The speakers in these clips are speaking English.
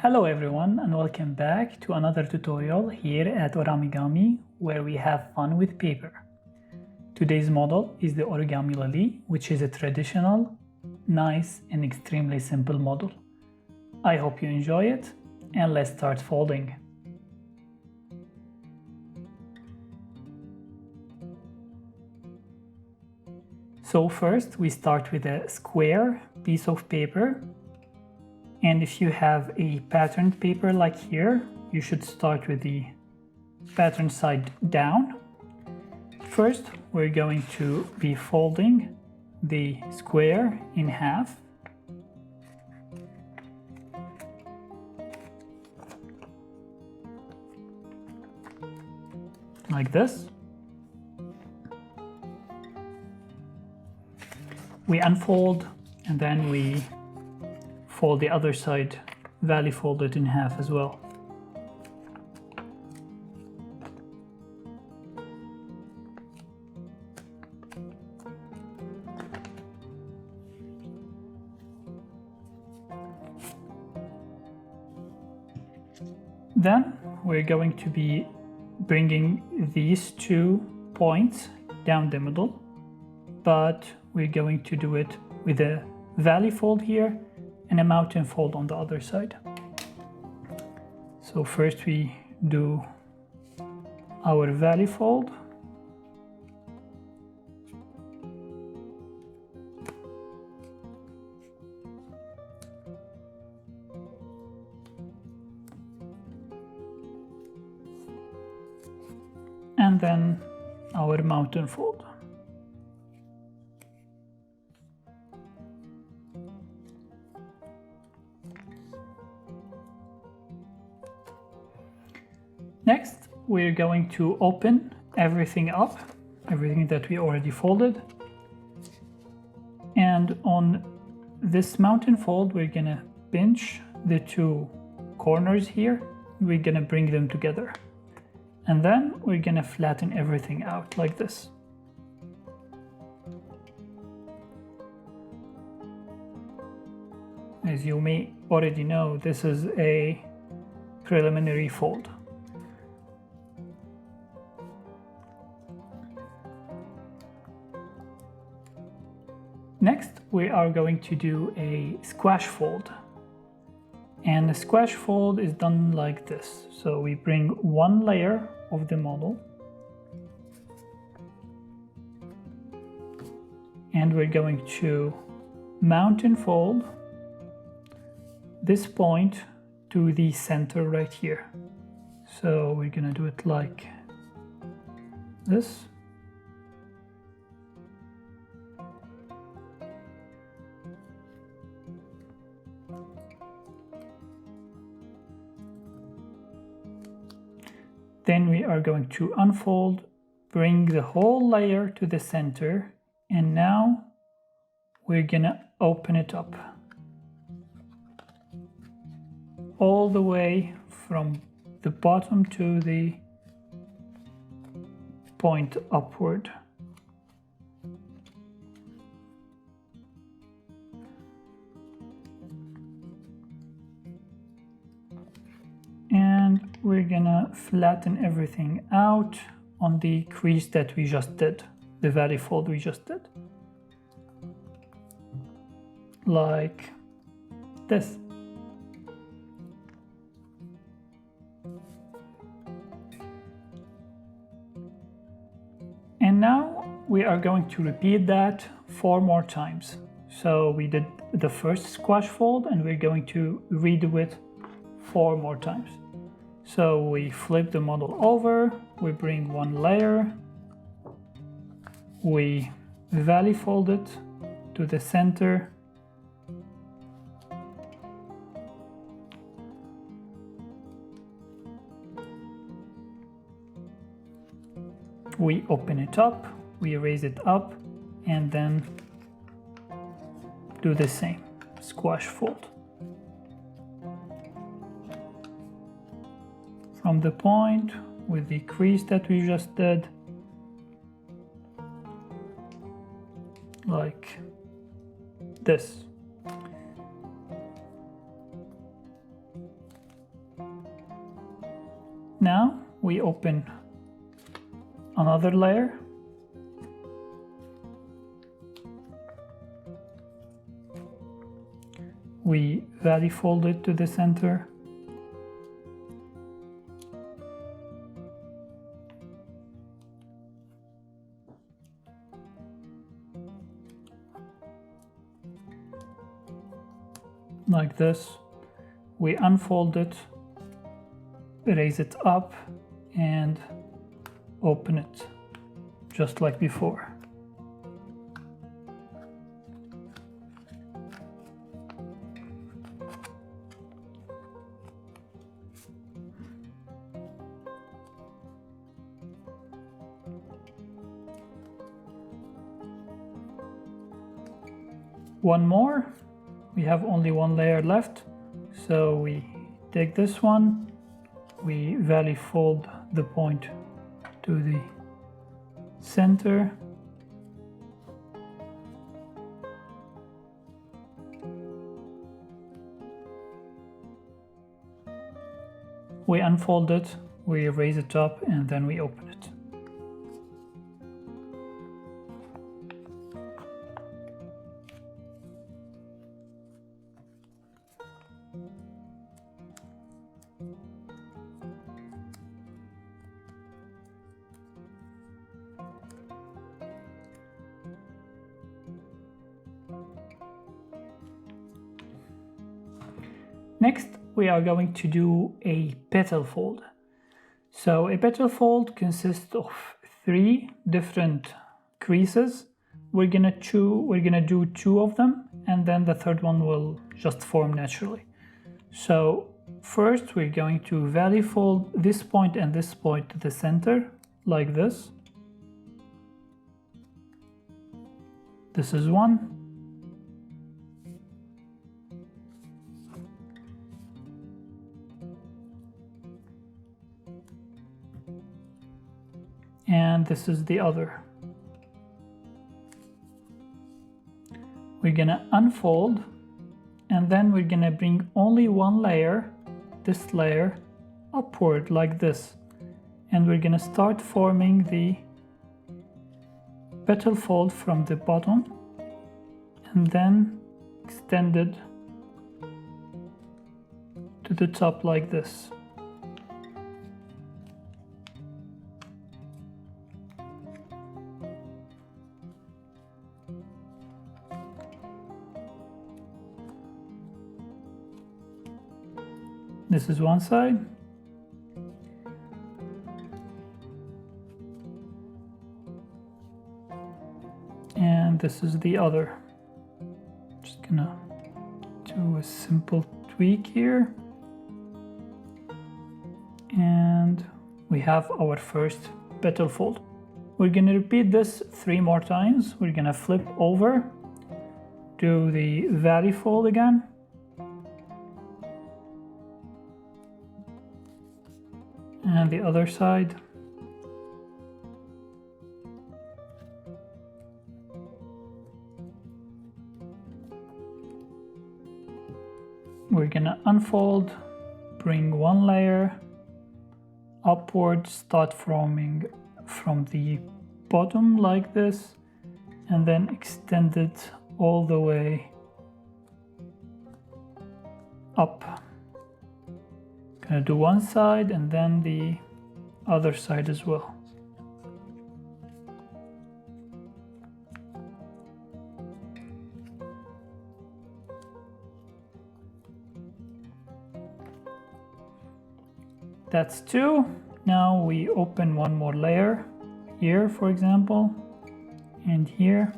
Hello everyone and welcome back to another tutorial here at Origami where we have fun with paper. Today's model is the Origami Lily, which is a traditional, nice and extremely simple model. I hope you enjoy it and let's start folding. So first we start with a square piece of paper. And if you have a patterned paper like here, you should start with the pattern side down. First, we're going to be folding the square in half. Like this. We unfold and then we fold the other side, valley fold it in half as well. Then we're going to be bringing these 2 points down the middle, but we're going to do it with a valley fold here and a mountain fold on the other side. So first we do our valley fold. And then our mountain fold. Next, we're going to open everything up, everything that we already folded. And on this mountain fold, we're gonna pinch the 2 corners here. We're gonna bring them together. And then we're gonna flatten everything out like this. As you may already know, this is a preliminary fold. Next, we are going to do a squash fold. And the squash fold is done like this. So we bring 1 layer of the model. And we're going to mountain fold this point to the center right here. So we're gonna do it like this. Then we are going to unfold, bring the whole layer to the center, and now we're gonna open it up all the way from the bottom to the point upward. And we're gonna flatten everything out on the crease that we just did, the valley fold we just did. Like this. And now we are going to repeat that 4 more times. So we did the first squash fold and we're going to redo it 4 more times. So we flip the model over, we bring 1 layer, we valley fold it to the center, we open it up, we raise it up, and then do the same, squash fold. From the point with the crease that we just did, like this. we open another layer. We valley fold it to the center. Like this. We unfold it, raise it up, and open it, just like before. One more. We have only one layer left, so we take this one, we valley fold the point to the center, we unfold it, we raise it up, and then we open it. Next, we are going to do a petal fold. So a petal fold consists of 3 different creases. We're gonna do 2 of them, and then the third one will just form naturally. So first, we're going to valley fold this point and this point to the center, like this. This is one. And this is the other. We're gonna unfold, and then we're gonna bring only one layer, this layer, upward like this. And we're gonna start forming the petal fold from the bottom, and then extend it to the top like this. This is one side. And this is the other. Just gonna do a simple tweak here. And we have our first petal fold. We're gonna repeat this 3 more times. We're gonna flip over, do the valley fold again. And the other side. We're gonna unfold, bring one layer upward, start forming from the bottom like this, and then extend it all the way up. Gonna do one side and then the other side as well. That's 2. Now we open one more layer here, for example, and here.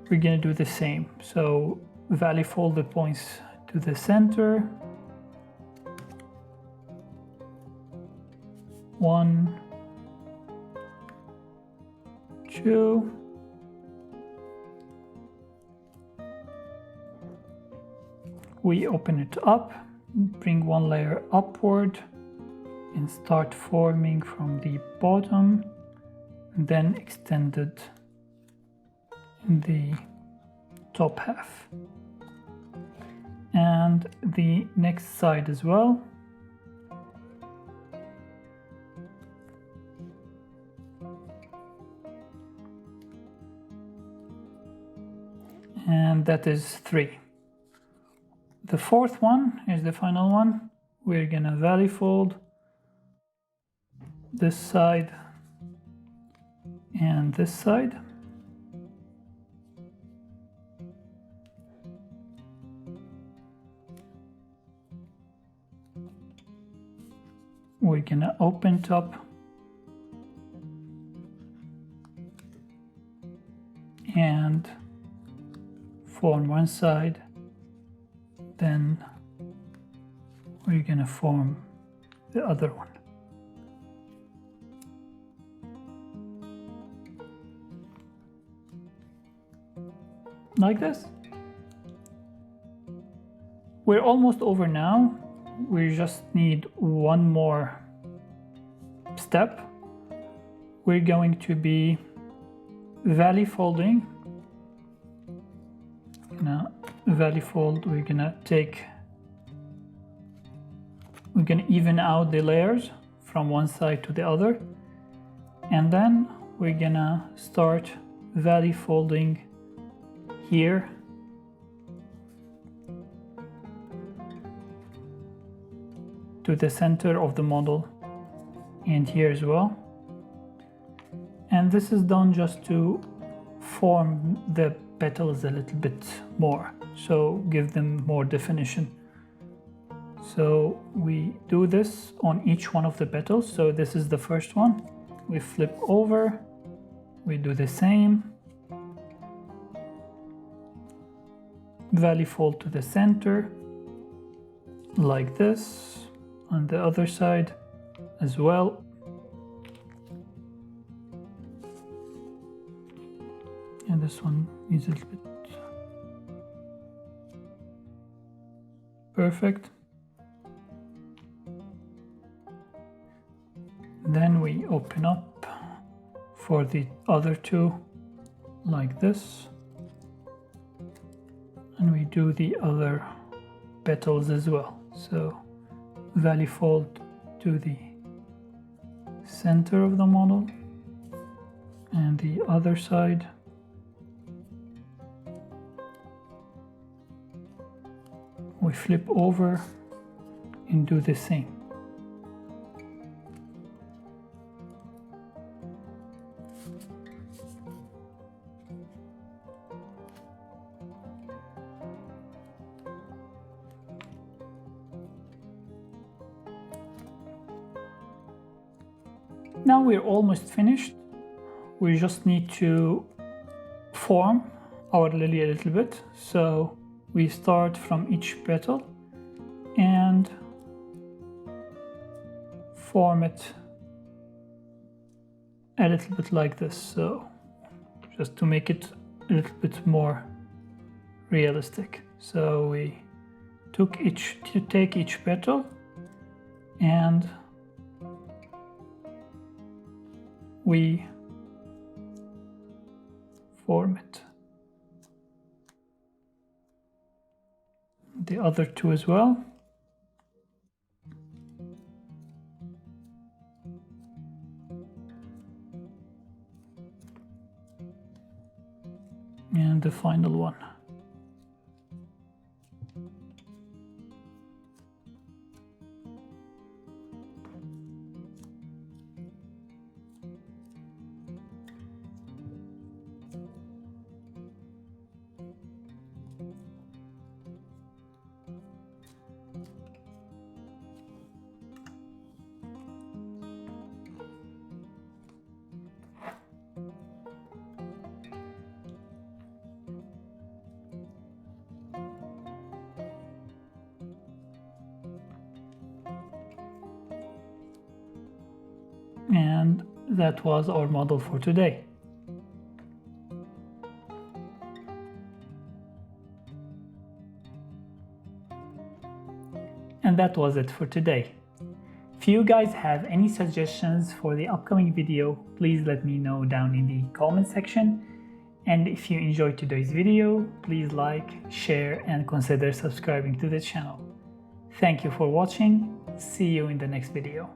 We're gonna do the same. So valley fold the points to the center. 1, 2. We open it up, bring one layer upward, and start forming from the bottom, and then extend it in the top half. And the next side as well. and that is 3. The fourth one is the final one. We're gonna valley fold this side and this side. We're gonna open top and form one side, then we're gonna form the other one. Like this. We're almost over now. We just need one more step. We're going to be valley folding. Valley fold, we're gonna even out the layers from one side to the other, and then we're gonna start valley folding here to the center of the model and here as well. And this is done just to form the petals a little bit more, so give them more definition. So we do this on each one of the petals. So this is the first one. We flip over, we do the same, valley fold to the center like this, on the other side as well. And this one is a little bit perfect. Then we open up for the other two like this, and we do the other petals as well. So valley fold to the center of the model and the other side. We flip over and do the same. Now we're almost finished. We just need to form our lily a little bit. So we start from each petal and form it a little bit like this. So just to make it a little bit more realistic. So we take each petal and we form it. The other two as well. And the final one. And that was our model for today. And that was it for today. If you guys have any suggestions for the upcoming video, please let me know down in the comment section. And if you enjoyed today's video, please like, share, and consider subscribing to the channel. Thank you for watching. See you in the next video.